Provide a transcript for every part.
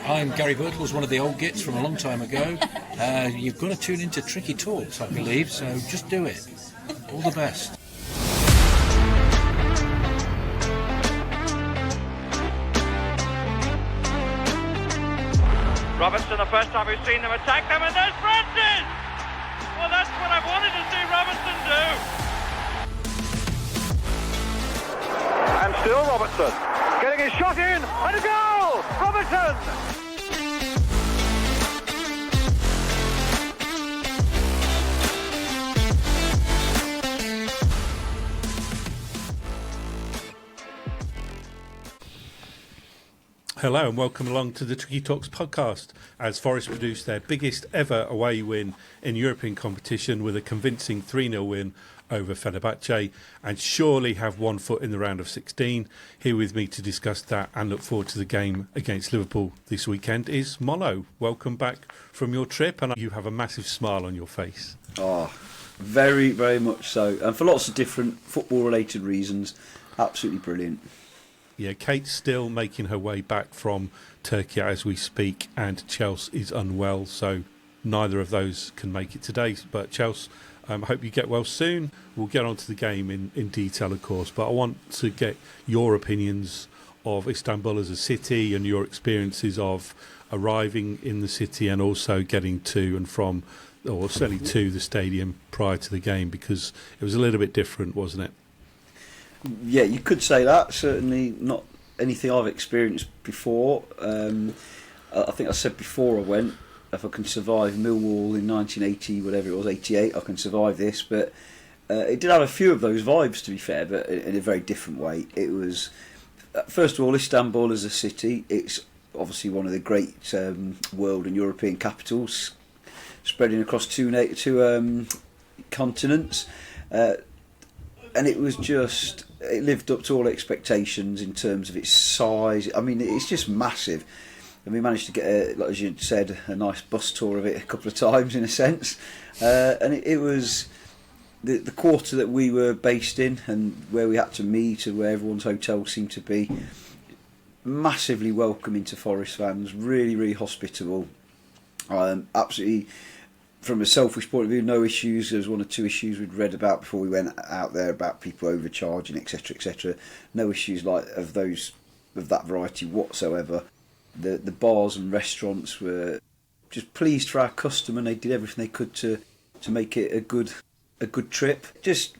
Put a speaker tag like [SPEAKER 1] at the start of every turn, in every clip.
[SPEAKER 1] I'm Gary Birtles, one of the old gits from a long time ago. You've got to tune into Tricky Talks, I believe, so just do it. All the best.
[SPEAKER 2] Robertson, the first time we've seen them attack them, and there's Francis! Well, that's what I wanted to see Robertson do. And still Robertson, getting his shot in, and a goal! Robertson!
[SPEAKER 3] Hello and welcome along to the Tricky Talks podcast as Forest produced their biggest ever away win in European competition with a convincing 3-0 win over Fenerbahce and surely have one foot in the round of 16. Here with me to discuss that and look forward to the game against Liverpool this weekend is Mollo. Welcome back from your trip and you have a massive smile on your face.
[SPEAKER 4] Oh, very, very much so. And for lots of different football related reasons, absolutely brilliant.
[SPEAKER 3] Yeah, Kate's still making her way back from Turkey as we speak, and Chelsea is unwell, so neither of those can make it today. But Chelsea, I hope you get well soon. We'll get on to the game in detail, of course, but I want to get your opinions of Istanbul as a city and your experiences of arriving in the city and also getting to and from, or certainly to the stadium prior to the game, because it was a little bit different, wasn't it?
[SPEAKER 4] Yeah, you could say that. Certainly not anything I've experienced before. I think I said before I went, if I can survive Millwall in 1980, whatever it was, 88, I can survive this. But it did have a few of those vibes, to be fair, but in a very different way. It was, first of all, Istanbul as a city. It's obviously one of the great world and European capitals, spreading across two continents. And it was just, it lived up to all expectations in terms of its size. I mean, it's just massive. And we managed to get, like as you said, a nice bus tour of it a couple of times in a sense. And it was the quarter that we were based in and where we had to meet and where everyone's hotel seemed to be, massively welcoming to Forest fans, really, really hospitable. Absolutely. From a selfish point of view, no issues. There was one or two issues we'd read about before we went out there about people overcharging, etc., etc. No issues like of that variety whatsoever. The bars and restaurants were just pleased for our customer, and they did everything they could to make it a good trip. Just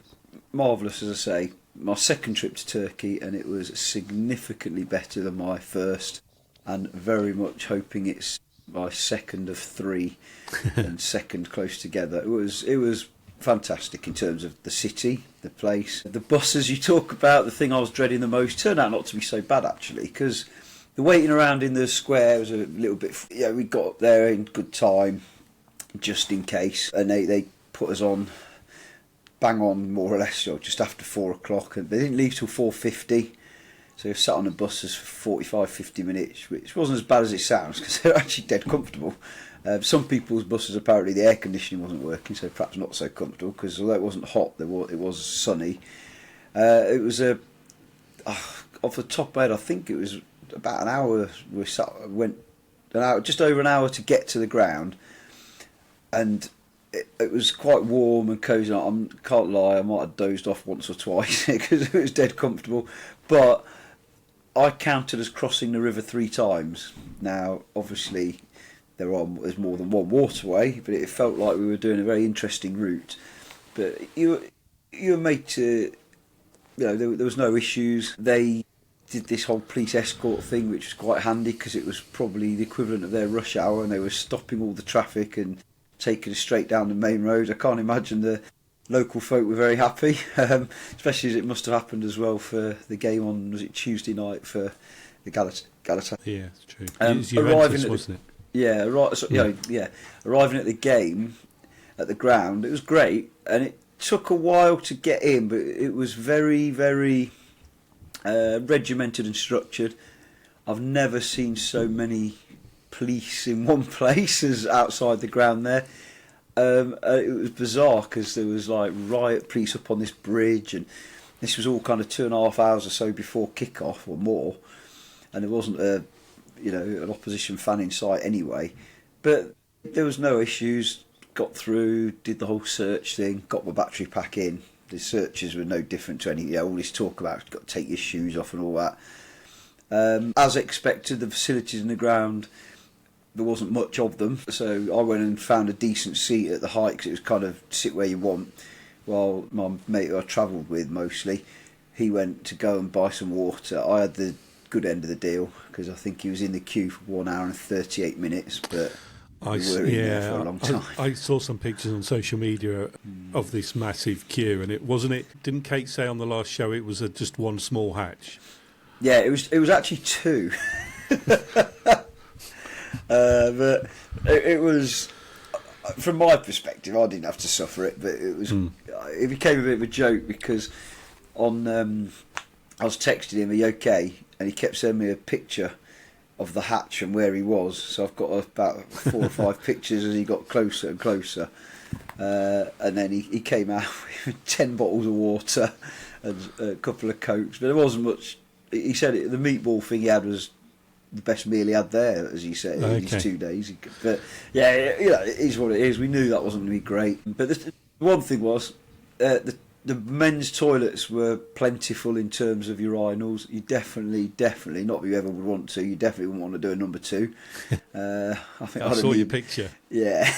[SPEAKER 4] marvellous, as I say. My second trip to Turkey, and it was significantly better than my first, and very much hoping it's my second of three and second close together. It was fantastic in terms of the city, the place. The buses you talk about, the thing I was dreading the most, turned out not to be so bad actually, because the waiting around in the square was a little bit, we got up there in good time just in case, and they put us on bang on more or less just after 4 o'clock, and they didn't leave till 4:50. So we sat on the buses for 45-50 minutes, which wasn't as bad as it sounds because they're actually dead comfortable. Some people's buses, apparently the air conditioning wasn't working, so perhaps not so comfortable, because although it wasn't hot, it was sunny. It was off the top of my head, I think it was about an hour. Went an hour, just over an hour to get to the ground, and it was quite warm and cosy. I can't lie, I might have dozed off once or twice because it was dead comfortable, but I counted as crossing the river 3 times. Now, obviously, there's more than one waterway, but it felt like we were doing a very interesting route. But you were made to, there was no issues. They did this whole police escort thing, which was quite handy because it was probably the equivalent of their rush hour, and they were stopping all the traffic and taking us straight down the main road. I can't imagine the local folk were very happy, especially as it must have happened as well for the game on, was it Tuesday night for the Galatasaray?
[SPEAKER 3] Yeah, it's true. It was Juventus, wasn't it?
[SPEAKER 4] Yeah, arriving at the game, at the ground, it was great, and it took a while to get in, but it was very, very regimented and structured. I've never seen so many police in one place as outside the ground there. It was bizarre because there was like riot police up on this bridge, and this was all kind of 2.5 hours or so before kick-off or more, and there wasn't an opposition fan in sight anyway. But there was no issues. Got through, did the whole search thing, got my battery pack in. The searches were no different to any, all this talk about got to take your shoes off and all that. As expected, the facilities in the ground, there wasn't much of them. So I went and found a decent seat at the height, because it was kind of sit where you want. While my mate who I travelled with mostly, he went to go and buy some water. I had the good end of the deal, because I think he was in the queue for 1 hour and 38 minutes, but we were in there for a long time.
[SPEAKER 3] I saw some pictures on social media of this massive queue, and didn't Kate say on the last show it was just one small hatch?
[SPEAKER 4] Yeah, it was actually two. But it was, from my perspective, I didn't have to suffer it, but it was. It became a bit of a joke, because I was texting him, "Are you okay?" and he kept sending me a picture of the hatch and where he was. So I've got about 4 or 5 pictures as he got closer and closer, and then he came out with 10 bottles of water and a couple of Cokes, but there wasn't much. He said the meatball thing he had was the best meal he had there, as he said, in his 2 days. But yeah, it is what it is. We knew that wasn't going to be great. But the one thing was, the men's toilets were plentiful in terms of urinals. You definitely, not that you ever would want to, you definitely wouldn't want to do a number 2. I
[SPEAKER 3] saw your picture.
[SPEAKER 4] Yeah.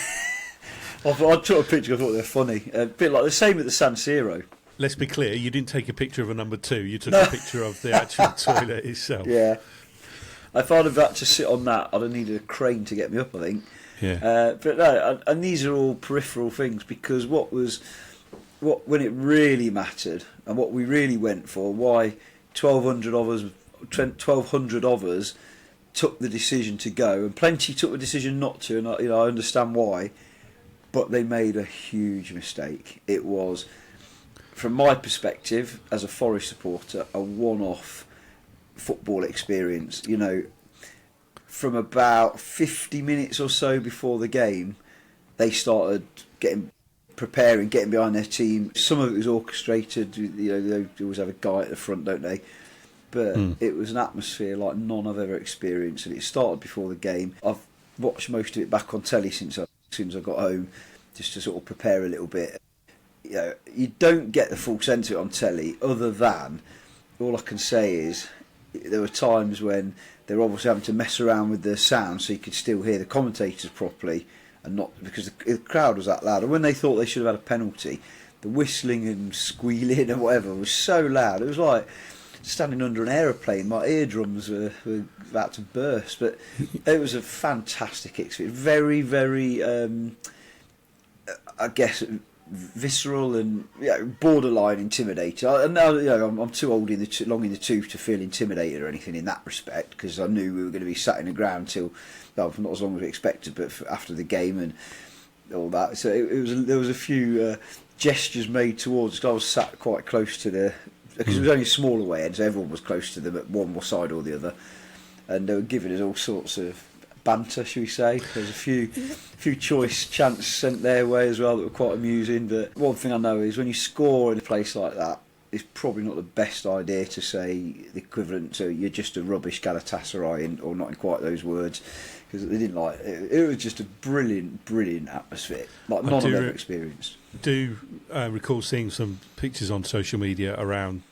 [SPEAKER 4] I took a picture, I thought they were funny. A bit like the same at the San Siro.
[SPEAKER 3] Let's be clear, you didn't take a picture of a number 2, you took a picture of the actual toilet itself.
[SPEAKER 4] Yeah. If I'd have had to sit on that, I'd have needed a crane to get me up, I think.
[SPEAKER 3] Yeah.
[SPEAKER 4] But no, and these are all peripheral things, because when it really mattered and what we really went for, why 1,200 of us took the decision to go, and plenty took the decision not to, and I understand why, but they made a huge mistake. It was, from my perspective as a Forest supporter, a one-off football experience. From about 50 minutes or so before the game, they started getting behind their team. Some of it was orchestrated. They always have a guy at the front, don't they? But it was an atmosphere like none I've ever experienced, and it started before the game. I've watched most of it back on telly since I got home, just to sort of prepare a little bit. You don't get the full sense of it on telly, other than, all I can say is, there were times when they were obviously having to mess around with the sound so you could still hear the commentators properly, and not because the crowd was that loud. And when they thought they should have had a penalty, the whistling and squealing and whatever was so loud. It was like standing under an aeroplane. My eardrums were about to burst. But it was a fantastic experience. Very, very, I guess, visceral and borderline intimidating. I'm too old long in the tooth to feel intimidated or anything in that respect, because I knew we were going to be sat in the ground till, not as long as we expected, but after the game and all that. So there was a few gestures made towards us. I was sat quite close to because it was only a smaller way end, so everyone was close to them at one side or the other, and they were giving us all sorts of banter, shall we say. There's a few choice chants sent their way as well that were quite amusing. But one thing I know is, when you score in a place like that, it's probably not the best idea to say the equivalent to "you're just a rubbish Galatasaray," or not in quite those words, because they didn't like it. It was just a brilliant atmosphere, like none I've ever experienced.
[SPEAKER 3] Do recall seeing some pictures on social media around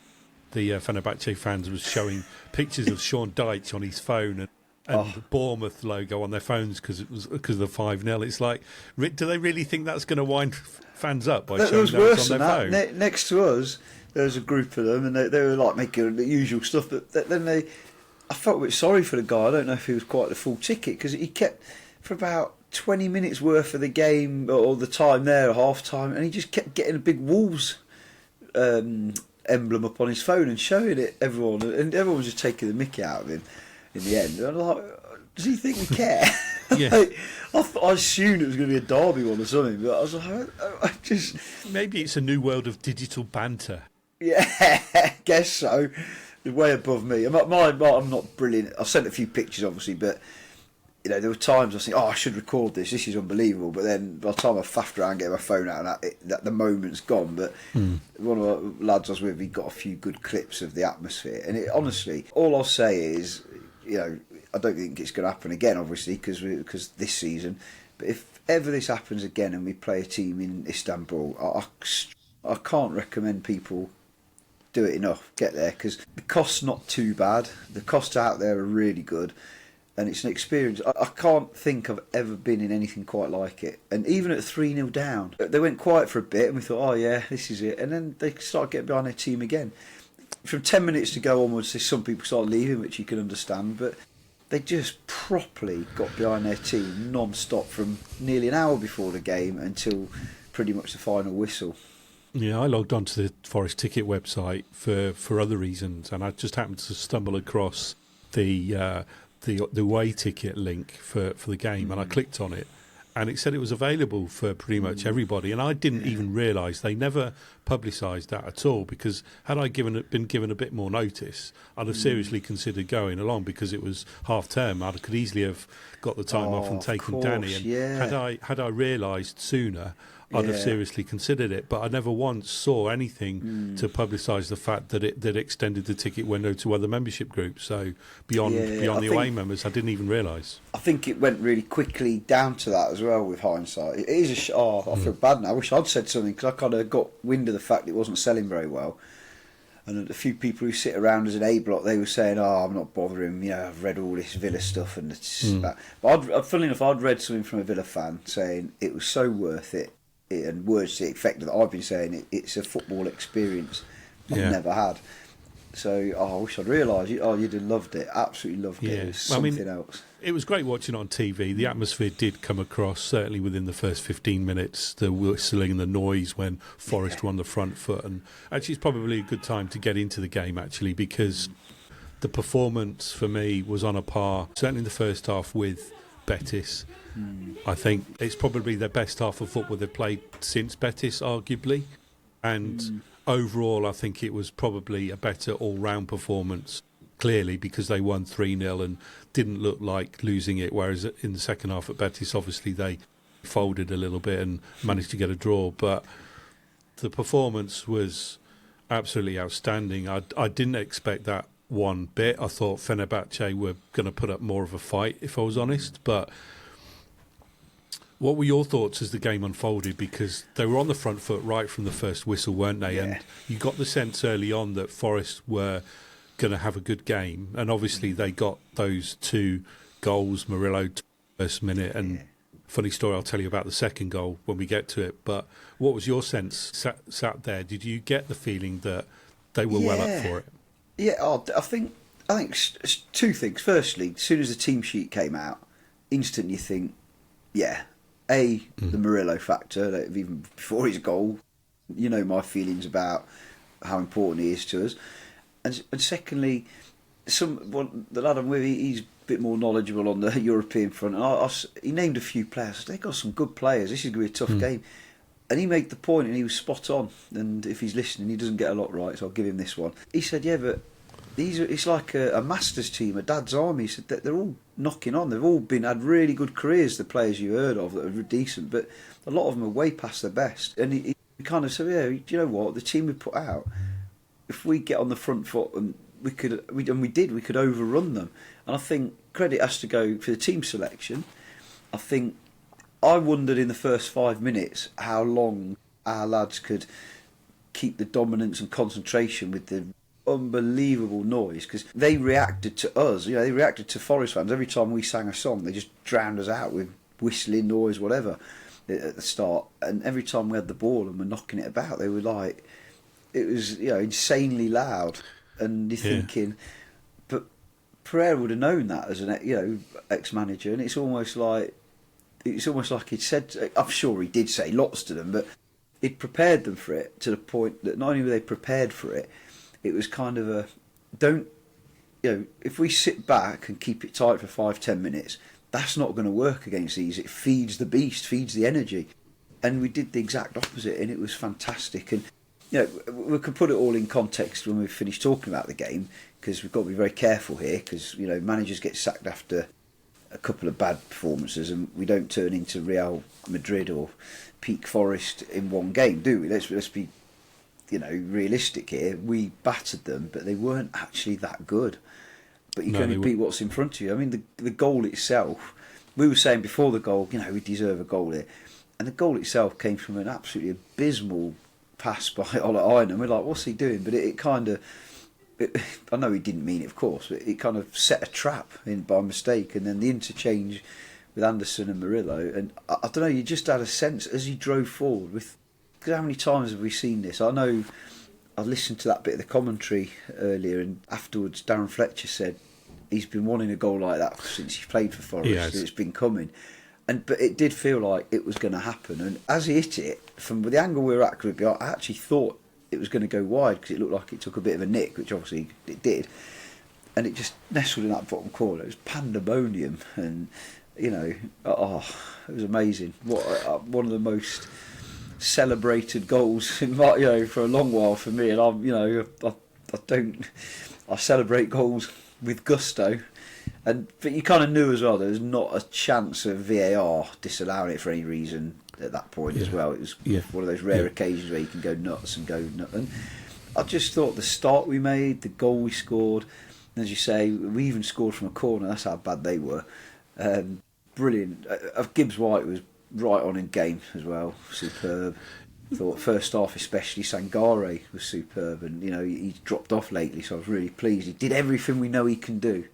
[SPEAKER 3] the Fenerbahce fans was showing pictures of Sean Dyche on his phone and Bournemouth logo on their phones because of the 5-0. It's like, do they really think that's going to wind fans up by showing those on their phone?
[SPEAKER 4] Next to us, there was a group of them, and they were like making the usual stuff. But then I felt a bit sorry for the guy. I don't know if he was quite the full ticket, because he kept for about 20 minutes worth of the game or the time there, half time, and he just kept getting a big Wolves emblem up on his phone and showing it everyone, and everyone was just taking the mickey out of him in the end. And I'm like, does he think we care?
[SPEAKER 3] Yeah.
[SPEAKER 4] I assumed it was going to be a derby one or something, but I was like, I just...
[SPEAKER 3] Maybe it's a new world of digital banter.
[SPEAKER 4] Yeah, I guess so. They're way above me. I'm not brilliant. I've sent a few pictures, obviously, but there were times I was thinking, I should record this. This is unbelievable. But then by the time I faffed around, get my phone out, and the moment's gone. But one of the lads I was with, he got a few good clips of the atmosphere. And honestly, all I'll say is, I don't think it's going to happen again, obviously, because this season. But if ever this happens again and we play a team in Istanbul, I can't recommend people do it enough. Get there, because the cost's not too bad. The costs out there are really good. And it's an experience. I can't think I've ever been in anything quite like it. And even at 3-0 down, they went quiet for a bit and we thought, oh yeah, this is it. And then they started getting behind their team again. From 10 minutes to go onwards, some people started leaving, which you can understand. But they just properly got behind their team non-stop from nearly an hour before the game until pretty much the final whistle.
[SPEAKER 3] Yeah, I logged onto the Forest ticket website for other reasons, and I just happened to stumble across the away ticket link for the game, and I clicked on it, and it said it was available for pretty much everybody, and I didn't even realise they never publicised that at all, because had I been given a bit more notice, I'd have seriously considered going along, because it was half term. I could easily have got the time off and taken Danny, and had I realised sooner, I'd have seriously considered it, but I never once saw anything to publicise the fact that it extended the ticket window to other membership groups. So beyond the away members, I didn't even realise.
[SPEAKER 4] I think it went really quickly down to that as well. With hindsight, it is I feel bad now. I wish I'd said something, because I kind of got wind of the fact it wasn't selling very well. And a few people who sit around as an A block, they were saying, "Oh, I'm not bothering. I've read all this Villa stuff, and it's that." But funnily enough, I'd read something from a Villa fan saying it was so worth it. And words to the effect that I've been saying, it's a football experience I've never had. So I wish I'd realised. You'd have loved it. Absolutely loved it. It was something else.
[SPEAKER 3] It was great watching on TV. The atmosphere did come across, certainly within the first 15 minutes, the whistling and the noise when Forest were on the front foot. And actually, it's probably a good time to get into the game, actually, because the performance for me was on a par, certainly in the first half, with Betis. I think it's probably their best half of football they've played since Betis, arguably. And overall, I think it was probably a better all-round performance, clearly, because they won 3-0 and didn't look like losing it, whereas in the second half at Betis, obviously, they folded a little bit and managed to get a draw. But the performance was absolutely outstanding. I didn't expect that one bit. I thought Fenerbahce were going to put up more of a fight, if I was honest, but what were your thoughts as the game unfolded? Because they were on the front foot right from the first whistle, weren't they? Yeah. And you got the sense early on that Forest were going to have a good game. And obviously they got those 2 goals, Murillo, first minute. And funny story, I'll tell you about the second goal when we get to it. But what was your sense sat there? Did you get the feeling that they were well up for it?
[SPEAKER 4] Yeah, I think it's 2 things. Firstly, as soon as the team sheet came out, instantly you think, the Murillo factor, that even before his goal, my feelings about how important he is to us. And secondly, the lad I'm with, he's a bit more knowledgeable on the European front. And he named a few players. They've got some good players. This is going to be a tough game. And he made the point, and he was spot on. And if he's listening, he doesn't get a lot right, so I'll give him this one. He said, but it's like a Masters team, a dad's army. He said that they're all knocking on. They've all had really good careers, the players you heard of that are decent, but a lot of them are way past their best. And he kind of said, do you know what? The team we put out, if we get on the front foot, and we could overrun them. And I think credit has to go for the team selection. I wondered in the first 5 minutes how long our lads could keep the dominance and concentration with the unbelievable noise, because they reacted to us. They reacted to Forest fans every time we sang a song. They just drowned us out with whistling noise, whatever, at the start. And every time we had the ball and were knocking it about, they were like, it was insanely loud. And you're thinking, but Pereira would have known that as an ex-manager, and it's almost like he'd said. I'm sure he did say lots to them, but he'd prepared them for it to the point that not only were they prepared for it, it was kind of if we sit back and keep it tight for 5-10 minutes, that's not going to work against these. It feeds the beast, feeds the energy. And we did the exact opposite, and it was fantastic. And, we could put it all in context when we finish talking about the game, because we've got to be very careful here, because, managers get sacked after a couple of bad performances, and we don't turn into Real Madrid or peak Forest in one game, do we? Let's be realistic here. We battered them, but they weren't actually that good. but you
[SPEAKER 3] No,
[SPEAKER 4] can only
[SPEAKER 3] they
[SPEAKER 4] beat what's in front of you. I mean, the goal itself, we were saying before the goal, we deserve a goal here. And the goal itself came from an absolutely abysmal pass by Ola Aina. We're like, what's he doing? But it kind of, I know he didn't mean it, of course, but it kind of set a trap in by mistake. And then the interchange with Anderson and Murillo. And I don't know, you just had a sense as he drove forward with, how many times have we seen this? I know I listened to that bit of the commentary earlier, and afterwards Darren Fletcher said he's been wanting a goal like that since he played for Forest.
[SPEAKER 3] Yes.
[SPEAKER 4] It's been coming. But it did feel like it was going to happen. And as he hit it, from the angle we were at, I actually thought it was going to go wide because it looked like it took a bit of a nick, which obviously it did. And it just nestled in that bottom corner. It was pandemonium. And, it was amazing. One of the most celebrated goals in my, for a long while for me. And I celebrate goals with gusto. But you kind of knew as well there was not a chance of VAR disallowing it for any reason at that point as well. It was one of those rare occasions where you can go nuts and go nuts. And I just thought the start we made, the goal we scored, and as you say, we even scored from a corner. That's how bad they were. Brilliant. Gibbs White was right on in game as well. Superb. I thought first half especially Sangare was superb, and he's dropped off lately, so I was really pleased. He did everything we know he can do.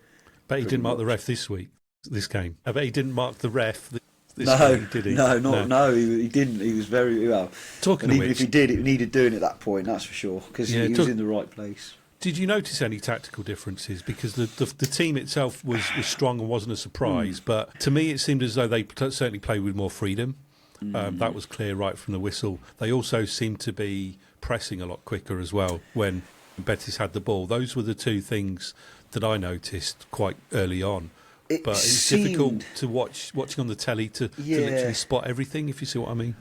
[SPEAKER 3] But he didn't mark the ref this game. I bet he didn't mark the ref this
[SPEAKER 4] No,
[SPEAKER 3] game, did he?
[SPEAKER 4] No, he didn't. He was very well.
[SPEAKER 3] Talking
[SPEAKER 4] and
[SPEAKER 3] of
[SPEAKER 4] even
[SPEAKER 3] which,
[SPEAKER 4] if he did, it needed doing at that point, that's for sure, because he was in the right place.
[SPEAKER 3] Did you notice any tactical differences? Because the team itself was strong and wasn't a surprise, but to me it seemed as though they certainly played with more freedom. That was clear right from the whistle. They also seemed to be pressing a lot quicker as well when Betis had the ball. Those were the two things that I noticed quite early on. But it's difficult to watching on the telly to literally spot everything, if you see what I mean.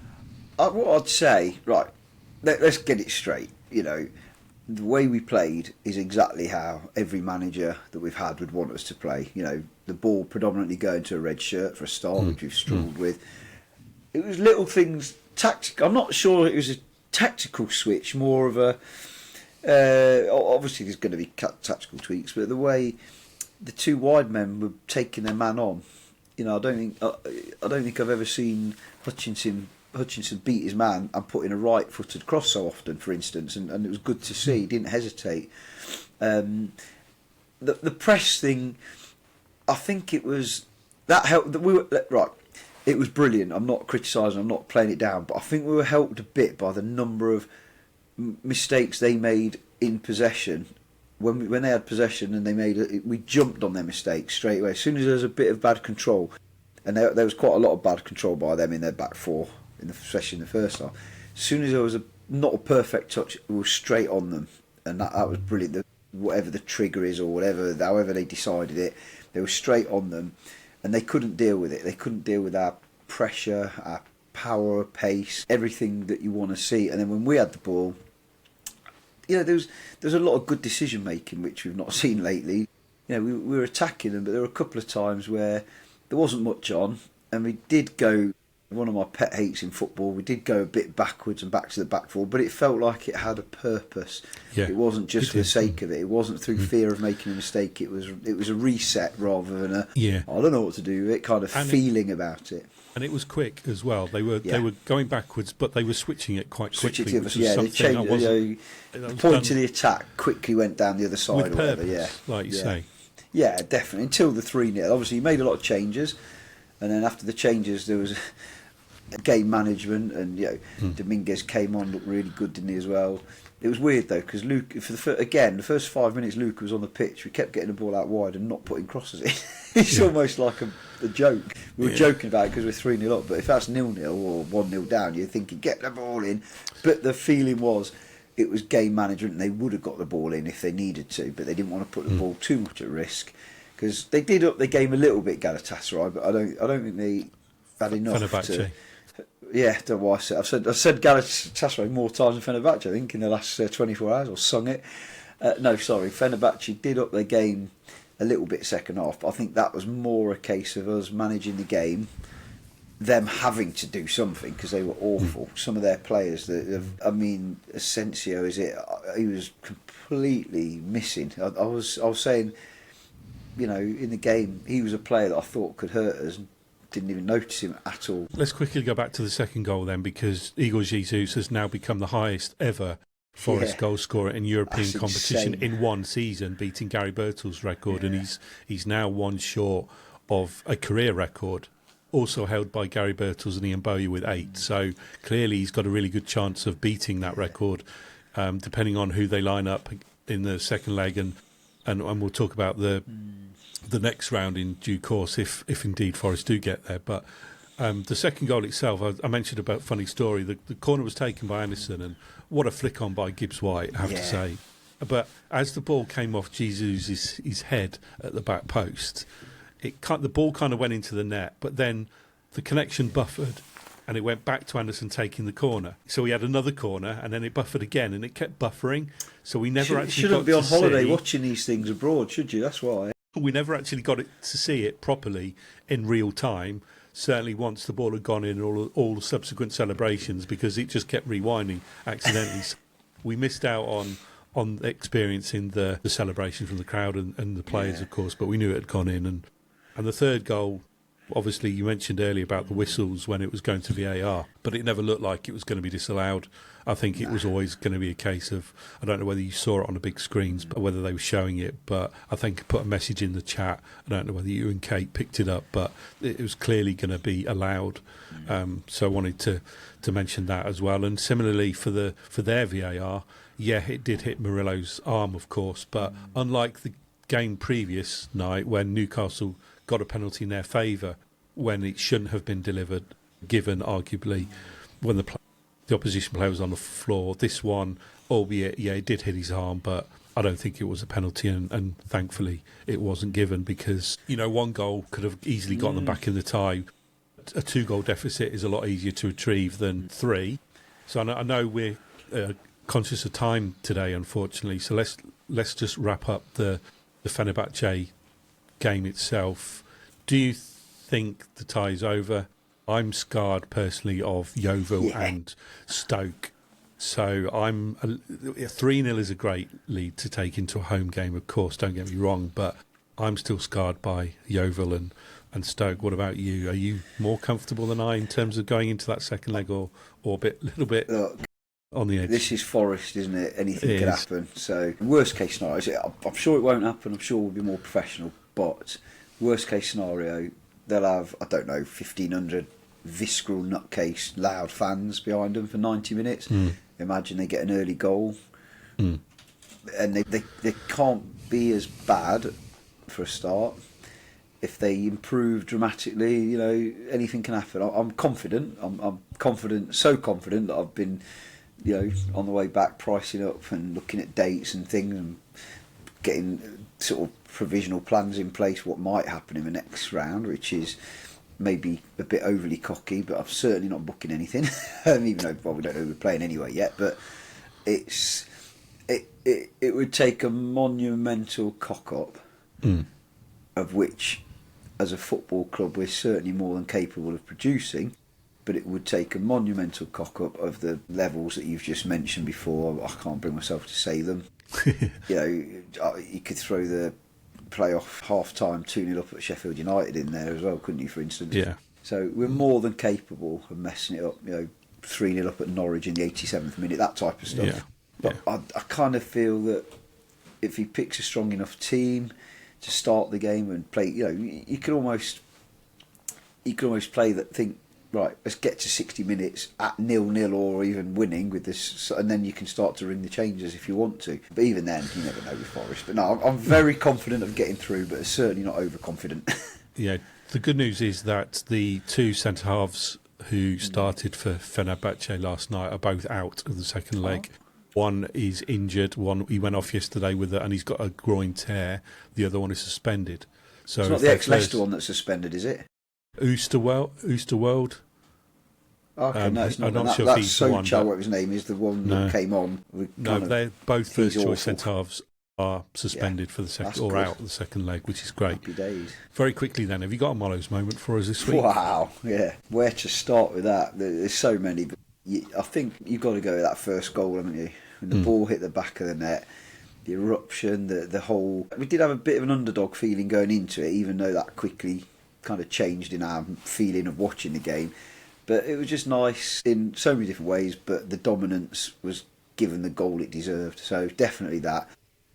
[SPEAKER 4] What I'd say, right, let's get it straight. The way we played is exactly how every manager that we've had would want us to play. The ball predominantly going to a red shirt for a start, which we've struggled with. It was little things, tactical. I'm not sure it was a tactical switch, more of a... obviously there's going to be tactical tweaks, but the way the two wide men were taking their man on, I don't think I've ever seen Hutchinson beat his man and put in a right-footed cross so often, for instance, and it was good to see. He didn't hesitate. The press thing, I think it was that helped. That we were right. It was brilliant. I'm not criticising. I'm not playing it down, but I think we were helped a bit by the number of mistakes they made in possession. When they had possession and they we jumped on their mistakes straight away. As soon as there was a bit of bad control, and there was quite a lot of bad control by them in their back four, especially in the first half. As soon as there was not a perfect touch, we were straight on them, and that was brilliant. Whatever the trigger is or however they decided it, they were straight on them, and they couldn't deal with it. They couldn't deal with our pressure, our power, pace, everything that you want to see. And then when we had the ball, there's a lot of good decision making which we've not seen lately. We were attacking them, but there were a couple of times where there wasn't much on, and we did go. One of my pet hates in football, we did go a bit backwards and back to the back four, but it felt like it had a purpose. It wasn't just for the sake of it. It wasn't through fear of making a mistake. It was a reset rather than I don't know what to do with it kind of feeling about it.
[SPEAKER 3] And it was quick as well. They were going backwards, but they were switching it quite quickly.
[SPEAKER 4] They changed. The point of the attack quickly went down the other side.
[SPEAKER 3] With purpose, like you say.
[SPEAKER 4] Yeah, definitely. Until the 3-0. Obviously, you made a lot of changes, and then after the changes, there was game management, and Dominguez came on, looked really good, didn't he, as well. It was weird though, because Luke, the first 5 minutes Luke was on the pitch, we kept getting the ball out wide and not putting crosses in. It's almost like a joke. We were joking about it because we're 3-0 up, but if that's 0-0 or 1-0 down, you're thinking get the ball in. But the feeling was it was game management, and they would have got the ball in if they needed to, but they didn't want to put the ball too much at risk, because they did up the game a little bit, Galatasaray, but I don't think they had enough.
[SPEAKER 3] Fenerbahce.
[SPEAKER 4] Yeah, don't know why I said. I've said Galatasaray more times than Fenerbahce, I think, in the last 24 hours, or sung it. No, sorry, Fenerbahce did up their game a little bit second half, but I think that was more a case of us managing the game, them having to do something because they were awful. Some of their players, Asensio, he was completely missing. I was saying in the game, he was a player that I thought could hurt us. Didn't even notice him at all.
[SPEAKER 3] Let's quickly go back to the second goal then, because Igor Jesus has now become the highest ever Forest goal scorer in European
[SPEAKER 4] That's
[SPEAKER 3] competition
[SPEAKER 4] insane.
[SPEAKER 3] in one season, beating Gary Birtle's record, and he's now one short of a career record, also held by Gary Birtles and Ian Bowyer with 8. So clearly he's got a really good chance of beating that record, depending on who they line up in the second leg, and we'll talk about the next round in due course if indeed Forest do get there. But the second goal itself, I mentioned about funny story. The corner was taken by Anderson, and what a flick on by Gibbs White, I have to say. But as the ball came off Jesus' his head at the back post, the ball kind of went into the net, but then the connection buffered and it went back to Anderson taking the corner. So we had another corner, and then it buffered again, and it kept buffering. So we never actually
[SPEAKER 4] shouldn't
[SPEAKER 3] got
[SPEAKER 4] be on
[SPEAKER 3] to
[SPEAKER 4] holiday
[SPEAKER 3] see,
[SPEAKER 4] watching these things abroad, should you? That's why.
[SPEAKER 3] we never actually got to see it properly in real time. Certainly once the ball had gone in, all the subsequent celebrations, because it just kept rewinding accidentally. We missed out on experiencing the celebration from the crowd and the players, of course, but we knew it had gone in. And the third goal, obviously you mentioned earlier about the whistles when it was going to VAR, but it never looked like it was going to be disallowed. I think it was always going to be a case of, I don't know whether you saw it on the big screens, but whether they were showing it, but I think I put a message in the chat. I don't know whether you and Kate picked it up, but it was clearly going to be allowed. So I wanted to mention that as well. And similarly for their VAR, it did hit Murillo's arm, of course, but unlike the game previous night when Newcastle got a penalty in their favour when it shouldn't have been given arguably when the opposition player was on the floor. This one, albeit, it did hit his arm, but I don't think it was a penalty, and thankfully it wasn't given, because, one goal could have easily gotten them back in the tie. A 2-goal deficit is a lot easier to retrieve than 3. So I know we're conscious of time today, unfortunately, so let's just wrap up the Fenerbahce game itself. Do you think the tie is over? I'm scarred personally of Yeovil and Stoke, so I'm 3-0 is a great lead to take into a home game, of course, don't get me wrong, but I'm still scarred by Yeovil and Stoke. What about you? Are you more comfortable than I in terms of going into that second leg, or a little bit
[SPEAKER 4] Look,
[SPEAKER 3] on the edge?
[SPEAKER 4] This is Forest, isn't it? Anything
[SPEAKER 3] It
[SPEAKER 4] could
[SPEAKER 3] is.
[SPEAKER 4] happen. So worst case scenario, I'm sure it won't happen. I'm sure we'll be more professional. But worst case scenario, they'll have, I don't know, 1,500 visceral nutcase loud fans behind them for 90 minutes. Imagine they get an early goal, and they can't be as bad for a start. If they improve dramatically, anything can happen. I'm confident. I'm confident, so confident that I've been, on the way back pricing up and looking at dates and things and getting sort of provisional plans in place what might happen in the next round, which is maybe a bit overly cocky, but I'm certainly not booking anything, even though we don't know who we're playing anyway yet. But it would take a monumental cock up, of which, as a football club, we're certainly more than capable of producing. But it would take a monumental cock up of the levels that you've just mentioned before. I can't bring myself to say them. You could throw the playoff half-time 2-0 up at Sheffield United in there as well, couldn't you, for instance?
[SPEAKER 3] Yeah.
[SPEAKER 4] So we're more than capable of messing it up, 3-0 up at Norwich in the 87th minute, that type of stuff.
[SPEAKER 3] Yeah.
[SPEAKER 4] But I kind of feel that if he picks a strong enough team to start the game and play, you could almost play that, think, right, let's get to 60 minutes at 0-0 or even winning with this, and then you can start to ring the changes if you want to. But even then, you never know with Forest. But no, I'm very confident of getting through, but certainly not overconfident.
[SPEAKER 3] Yeah, the good news is that the 2 centre-halves who started for Fenerbahce last night are both out of the second leg. One is injured, he went off yesterday and he's got a groin tear. The other one is suspended. So
[SPEAKER 4] It's not the ex-Leicester one that's suspended, is it?
[SPEAKER 3] Oosterwolde.
[SPEAKER 4] Okay, no, it's not.
[SPEAKER 3] I'm not sure if
[SPEAKER 4] That's
[SPEAKER 3] he's the one,
[SPEAKER 4] Socha,
[SPEAKER 3] but-
[SPEAKER 4] whatever his name is, the one that came on.
[SPEAKER 3] They're both
[SPEAKER 4] he's
[SPEAKER 3] first choice
[SPEAKER 4] awful.
[SPEAKER 3] centre-halves are suspended for the second,
[SPEAKER 4] that's
[SPEAKER 3] or
[SPEAKER 4] good.
[SPEAKER 3] out of the second leg, which is great.
[SPEAKER 4] Happy days.
[SPEAKER 3] Very quickly then, have you got a Mollo's moment for us this week?
[SPEAKER 4] Wow, yeah. Where to start with that? There's so many. But I think you've got to go with that first goal, haven't you? When the ball hit the back of the net, the eruption, the whole. We did have a bit of an underdog feeling going into it, even though that quickly kind of changed in our feeling of watching the game. But it was just nice in so many different ways. But the dominance was given the goal it deserved. So definitely that.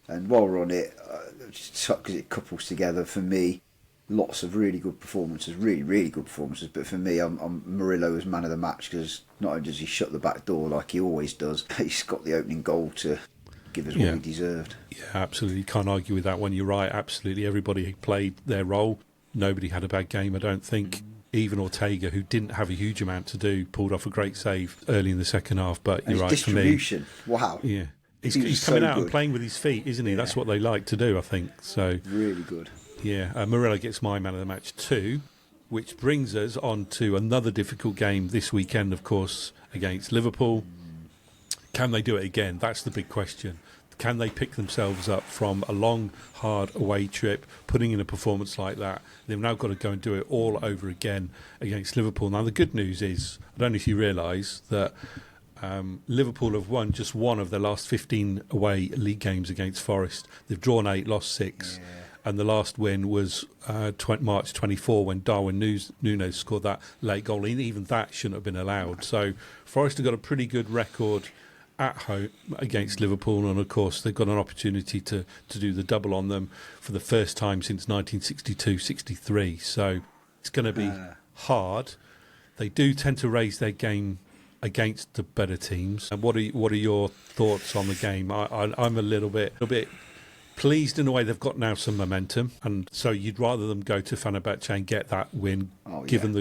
[SPEAKER 4] And while we're on it, because it couples together for me. Lots of really good performances, really good performances. But for me, I'm Murillo as man of the match, because not only does he shut the back door like he always does, he's got the opening goal to give us what he deserved.
[SPEAKER 3] Yeah, absolutely. Can't argue with that one. You're right, absolutely. Everybody played their role. Nobody had a bad game, I don't think. Even Ortega, who didn't have a huge amount to do, pulled off a great save early in the second half. But you're right,
[SPEAKER 4] distribution,
[SPEAKER 3] for me.
[SPEAKER 4] wow.
[SPEAKER 3] Yeah. He's coming out
[SPEAKER 4] good.
[SPEAKER 3] and playing with his feet, isn't he? Yeah. That's what they like to do, I think. So
[SPEAKER 4] really good.
[SPEAKER 3] Yeah, Murillo gets my man of the match too, which brings us on to another difficult game this weekend, of course, against Liverpool. Can they do it again? That's the big question. Can they pick themselves up from a long, hard away trip, putting in a performance like that? They've now got to go and do it all over again against Liverpool. Now, the good news is, I don't know if you realise that Liverpool have won just one of their last 15 away league games against Forest. They've drawn 8, lost 6. Yeah. And the last win was March 24 when Darwin Núñez scored that late goal. And even that shouldn't have been allowed. So Forest have got a pretty good record at home against Liverpool. And, of course, they've got an opportunity to do the double on them for the first time since 1962-63. So it's going to be hard. They do tend to raise their game against the better teams. And what are your thoughts on the game? I'm a little bit pleased in a way. They've got now some momentum, and so you'd rather them go to Fenerbahce and get that win, given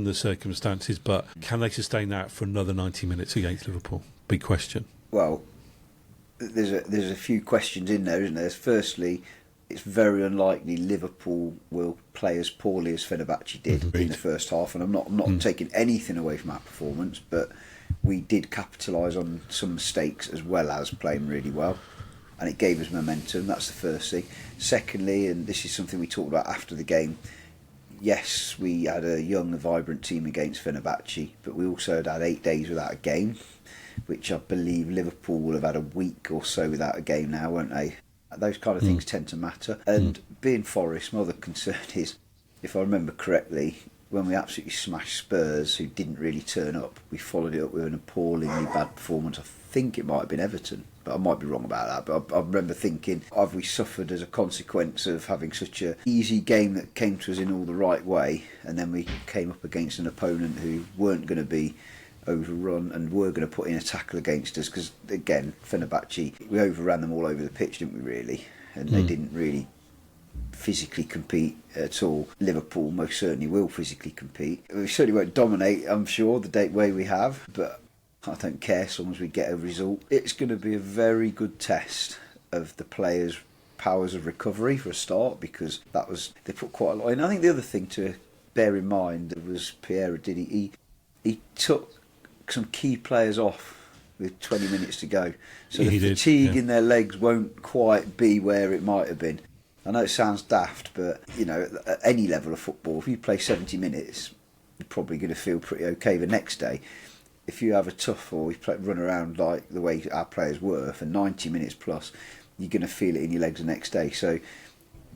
[SPEAKER 3] the circumstances. But can they sustain that for another 90 minutes against Liverpool? Big question.
[SPEAKER 4] Well, there's a few questions in there, isn't there? Firstly, it's very unlikely Liverpool will play as poorly as Fenerbahce did in the first half, and I'm not taking anything away from our performance, but we did capitalise on some mistakes as well as playing really well. And it gave us momentum. That's the first thing. Secondly, and this is something we talked about after the game, yes, we had a young and vibrant team against Fenerbahce, but we also had 8 days without a game, which I believe Liverpool will have had a week or so without a game now, won't they? Those kind of things tend to matter. And being Forest, my other concern is, if I remember correctly, when we absolutely smashed Spurs, who didn't really turn up, we followed it up with an appallingly bad performance. I think it might have been Everton, but I might be wrong about that. But I remember thinking, have we suffered as a consequence of having such an easy game that came to us in all the right way, and then we came up against an opponent who weren't going to be overrun and were going to put in a tackle against us? Because again, Fenerbahce, we overran them all over the pitch, didn't we, really? And they didn't really physically compete at all. Liverpool most certainly will physically compete. We certainly won't dominate, I'm sure, the way we have, but I don't care so long as we get a result. It's going to be a very good test of the players' powers of recovery for a start, because they put quite a lot in. I think the other thing to bear in mind was Pierre did he took some key players off with 20 minutes to go, so the fatigue in their legs won't quite be where it might have been. I know it sounds daft, but at any level of football, if you play 70 minutes, you're probably going to feel pretty okay the next day. If you have a tough or run around like the way our players were for 90 minutes plus, you're going to feel it in your legs the next day. So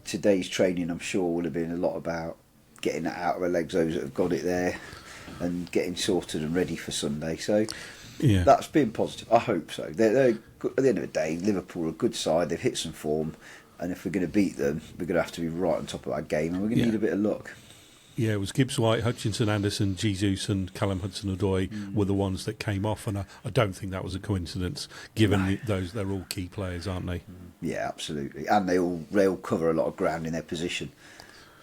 [SPEAKER 4] today's training, I'm sure, will have been a lot about getting that out of their legs, those that have got it there, and getting sorted and ready for Sunday. So that's been positive. I hope so. They're good. At the end of the day, Liverpool are a good side. They've hit some form, and if we're going to beat them, we're going to have to be right on top of our game, and we're going to need a bit of luck. Yeah,
[SPEAKER 3] it was Gibbs White, Hutchinson, Anderson, Jesus and Callum Hudson-Odoi were the ones that came off, and I don't think that was a coincidence, given they're all key players, aren't they?
[SPEAKER 4] Yeah, absolutely. And they all cover a lot of ground in their position.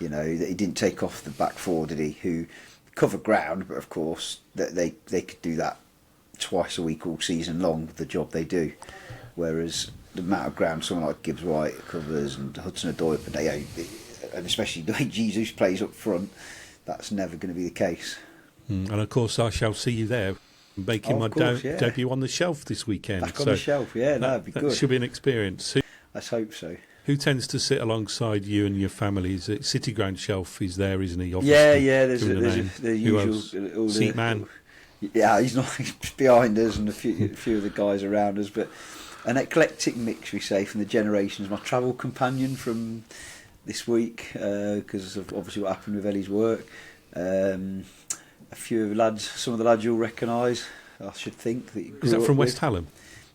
[SPEAKER 4] He didn't take off the back four, did he, who cover ground, but of course they could do that twice a week all season long, the job they do. Whereas the amount of ground someone like Gibbs White covers and Hudson-Odoi, and especially the way Jesus plays up front, that's never going to be the case.
[SPEAKER 3] And of course I shall see you there making my debut on the shelf this weekend.
[SPEAKER 4] Back on the shelf, that'd be good.
[SPEAKER 3] That should be an experience.
[SPEAKER 4] Let's hope so.
[SPEAKER 3] Who tends to sit alongside you and your family? Is it City Ground Shelf? Is there, isn't he? Obviously,
[SPEAKER 4] there's the usual
[SPEAKER 3] seat man.
[SPEAKER 4] Yeah, he's not behind us and a few of the guys around us, but an eclectic mix, we say, from the generations. My travel companion from this week, because of obviously what happened with Ellie's work. A few of the lads, some of the lads you'll recognise, I should think.
[SPEAKER 3] Is that from West Hallam?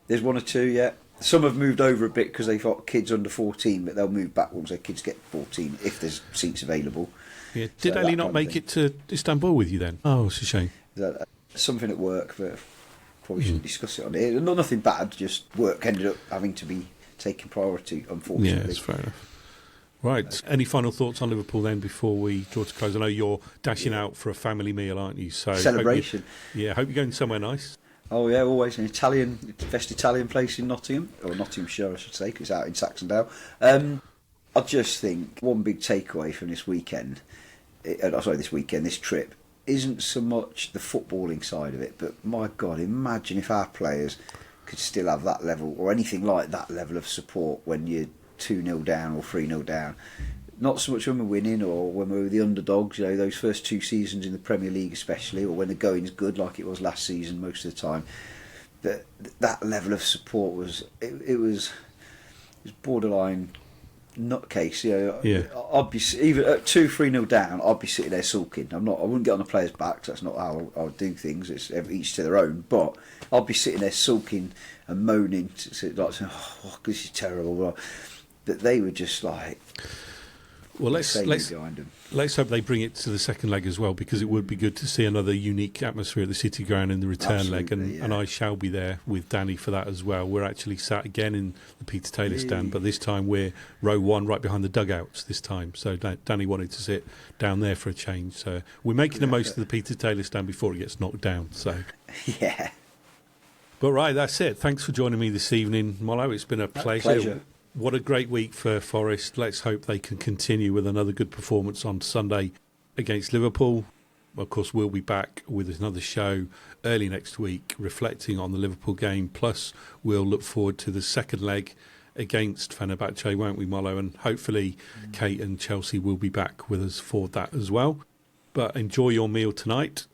[SPEAKER 4] There's one or two, yeah. Some have moved over a bit because they've got kids under 14, but they'll move back once their kids get 14 if there's seats available.
[SPEAKER 3] Yeah. Did Ellie not make it to Istanbul with you then? Oh, it's a shame.
[SPEAKER 4] Something at work, but probably shouldn't discuss it on here. Nothing bad, just work ended up having to be taking priority, unfortunately.
[SPEAKER 3] Yeah, that's fair enough. Right. Any final thoughts on Liverpool then before we draw to close? I know you're dashing out for a family meal, aren't you? So
[SPEAKER 4] celebration.
[SPEAKER 3] Hope you're going somewhere nice.
[SPEAKER 4] Oh yeah, always an best Italian place in Nottingham, or Nottinghamshire I should say, because it's out in Saxondale. I just think one big takeaway from this weekend, this trip, isn't so much the footballing side of it, but my God, imagine if our players could still have that level, or anything like that level of support when you're 2-0 down or 3-0 down. Not so much when we're winning or when we're the underdogs, those first 2 seasons in the Premier League especially, or when the going is good like it was last season most of the time. But that level of support was borderline nutcase.
[SPEAKER 3] Yeah.
[SPEAKER 4] I'd be even at 2-3-0 down. I'd be sitting there sulking. I wouldn't get on the players' backs. That's not how I would do things. It's each to their own. But I'd be sitting there sulking and moaning, this is terrible. But they were just like.
[SPEAKER 3] Well, let's hope they bring it to the second leg as well, because it would be good to see another unique atmosphere at the City Ground in the return leg, and I shall be there with Danny for that as well. We're actually sat again in the Peter Taylor stand, but this time we're row 1, right behind the dugouts this time. So Danny wanted to sit down there for a change. So we're making the most of the Peter Taylor stand before it gets knocked down. So
[SPEAKER 4] yeah.
[SPEAKER 3] But right, that's it. Thanks for joining me this evening, Mollo. It's been a pleasure. What a great week for Forest. Let's hope they can continue with another good performance on Sunday against Liverpool. Of course, we'll be back with another show early next week reflecting on the Liverpool game. Plus, we'll look forward to the second leg against Fenerbahce, won't we, Mollo? And hopefully Kate and Chelsea will be back with us for that as well. But enjoy your meal tonight.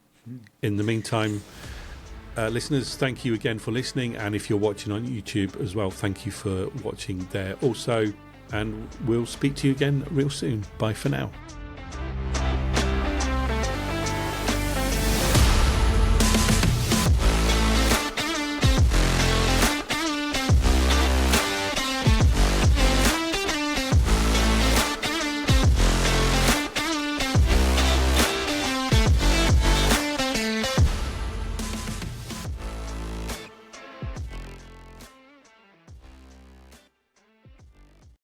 [SPEAKER 3] In the meantime, listeners, thank you again for listening, and if you're watching on YouTube as well, thank you for watching there also, and we'll speak to you again real soon. Bye for now.